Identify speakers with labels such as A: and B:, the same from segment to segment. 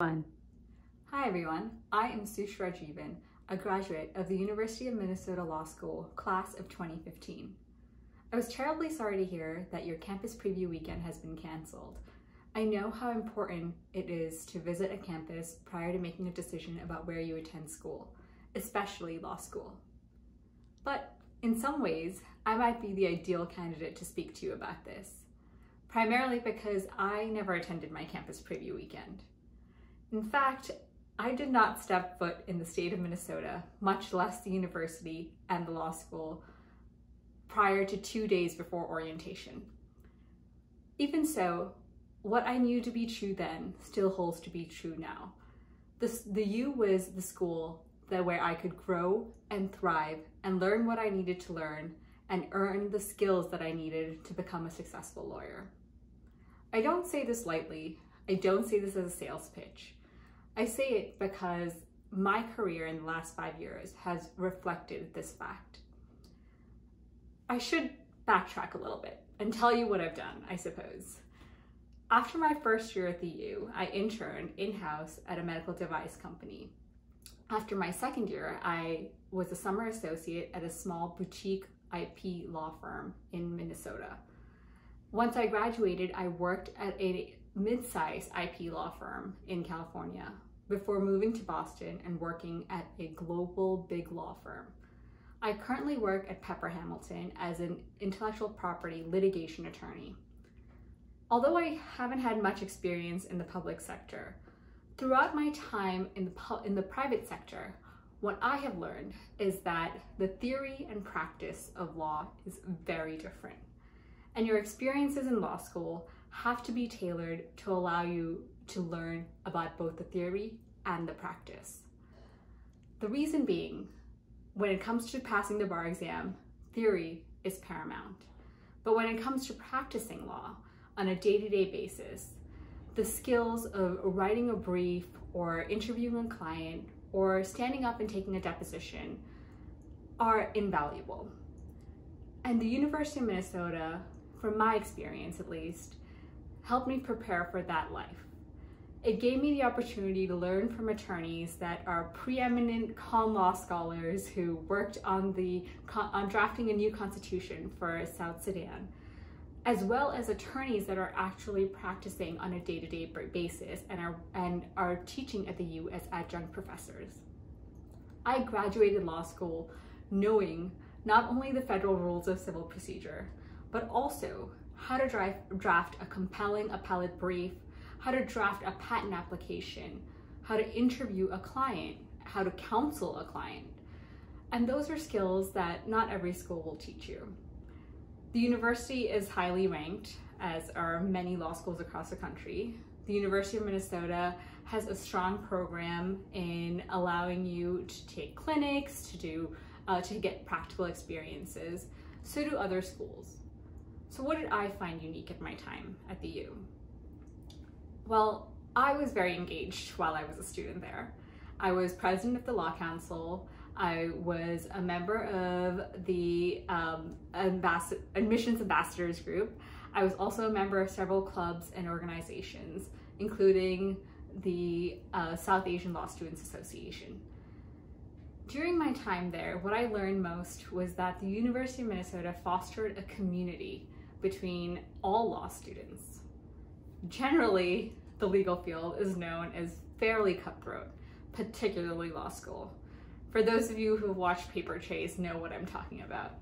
A: Hi everyone, I am Sush Rajeevan, a graduate of the University of Minnesota Law School, class of 2015. I was terribly sorry to hear that your campus preview weekend has been canceled. I know how important it is to visit a campus prior to making a decision about where you attend school, especially law school. But in some ways, I might be the ideal candidate to speak to you about this, primarily because I never attended my campus preview weekend. In fact, I did not step foot in the state of Minnesota, much less the university and the law school, prior to 2 days before orientation. Even so, what I knew to be true then still holds to be true now. The U was the school where I could grow and thrive and learn what I needed to learn and earn the skills that I needed to become a successful lawyer. I don't say this lightly. I don't say this as a sales pitch. I say it because my career in the last 5 years has reflected this fact. I should backtrack a little bit and tell you what I've done, I suppose. After my first year at the U, I interned in-house at a medical device company. After my second year, I was a summer associate at a small boutique IP law firm in Minnesota. Once I graduated, I worked at a mid-sized IP law firm in California before moving to Boston and working at a global big law firm. I currently work at Pepper Hamilton as an intellectual property litigation attorney. Although I haven't had much experience in the public sector, throughout my time in the private sector, what I have learned is that the theory and practice of law is very different. And your experiences in law school have to be tailored to allow you to learn about both the theory and the practice. The reason being, when it comes to passing the bar exam, theory is paramount. But when it comes to practicing law on a day-to-day basis, the skills of writing a brief or interviewing a client or standing up and taking a deposition are invaluable. And the University of Minnesota, from my experience at least, helped me prepare for that life. It gave me the opportunity to learn from attorneys that are preeminent con law scholars who worked on drafting a new constitution for South Sudan, as well as attorneys that are actually practicing on a day-to-day basis and are teaching at the U as adjunct professors. I graduated law school knowing not only the federal rules of civil procedure, but also how to draft a compelling appellate brief, how to draft a patent application, how to interview a client, how to counsel a client. And those are skills that not every school will teach you. The university is highly ranked, as are many law schools across the country. The University of Minnesota has a strong program in allowing you to take clinics, to get practical experiences. So do other schools. So what did I find unique at my time at the U? Well, I was very engaged while I was a student there. I was president of the Law Council. I was a member of the Admissions Ambassadors Group. I was also a member of several clubs and organizations, including the South Asian Law Students Association. During my time there, what I learned most was that the University of Minnesota fostered a community between all law students. Generally, the legal field is known as fairly cutthroat, particularly law school. For those of you who have watched Paper Chase know what I'm talking about.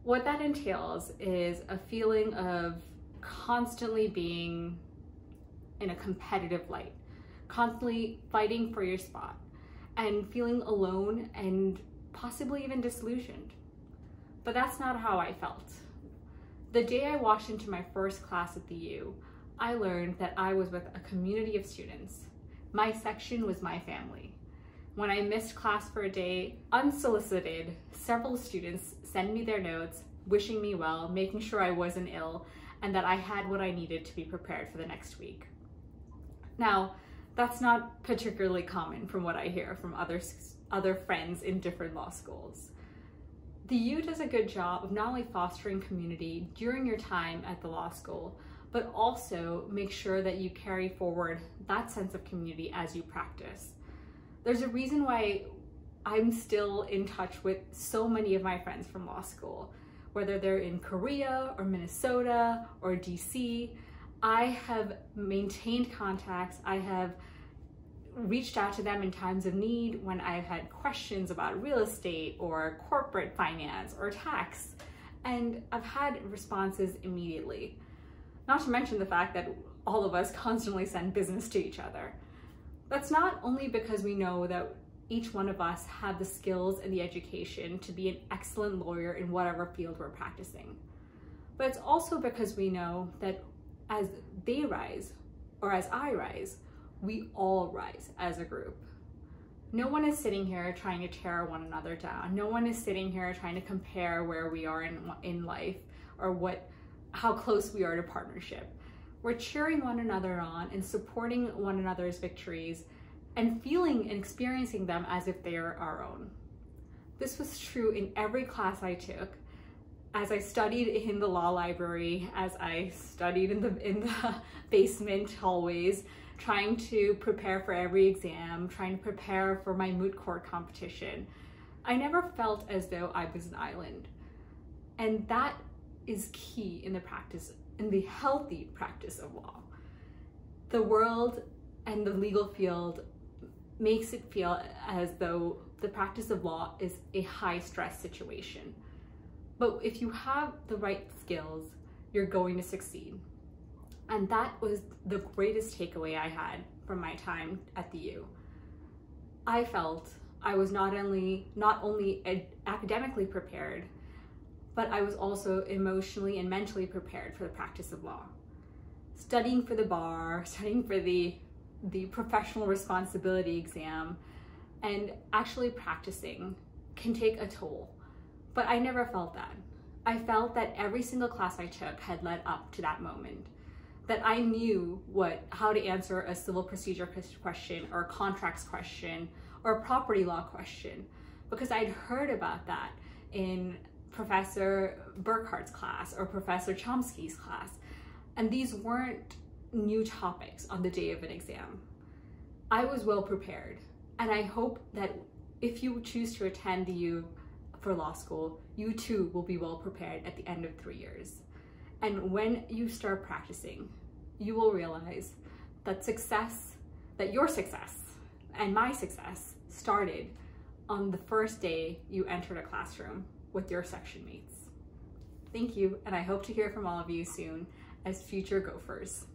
A: What that entails is a feeling of constantly being in a competitive light, constantly fighting for your spot, and feeling alone and possibly even disillusioned. But that's not how I felt. The day I walked into my first class at the U, I learned that I was with a community of students. My section was my family. When I missed class for a day, unsolicited, several students sent me their notes, wishing me well, making sure I wasn't ill, and that I had what I needed to be prepared for the next week. Now, that's not particularly common from what I hear from other friends in different law schools. The U does a good job of not only fostering community during your time at the law school, but also make sure that you carry forward that sense of community as you practice. There's a reason why I'm still in touch with so many of my friends from law school, whether they're in Korea or Minnesota or DC. I have maintained contacts. I have reached out to them in times of need when I've had questions about real estate or corporate finance or tax, and I've had responses immediately. Not to mention the fact that all of us constantly send business to each other. That's not only because we know that each one of us have the skills and the education to be an excellent lawyer in whatever field we're practicing, but it's also because we know that as they rise, or as I rise, we all rise as a group. No one is sitting here trying to tear one another down. No one is sitting here trying to compare where we are in life or how close we are to partnership. We're cheering one another on and supporting one another's victories and feeling and experiencing them as if they are our own. This was true in every class I took, as I studied in the law library, as I studied in the basement hallways, trying to prepare for every exam, trying to prepare for my moot court competition. I never felt as though I was an island. And that is key in the healthy practice of law. The world and the legal field makes it feel as though the practice of law is a high stress situation. But if you have the right skills, you're going to succeed. And that was the greatest takeaway I had from my time at the U. I felt I was not only academically prepared, but I was also emotionally and mentally prepared for the practice of law. Studying for the bar, studying for the professional responsibility exam, and actually practicing can take a toll. But I never felt that. I felt that every single class I took had led up to that moment, that I knew how to answer a civil procedure question or a contracts question or a property law question, because I'd heard about that in Professor Burkhart's class or Professor Chomsky's class. And these weren't new topics on the day of an exam. I was well prepared. And I hope that if you choose to attend the U for law school, you too will be well prepared at the end of 3 years. And when you start practicing, you will realize that your success and my success started on the first day you entered a classroom with your section mates. Thank you, and I hope to hear from all of you soon as future Gophers.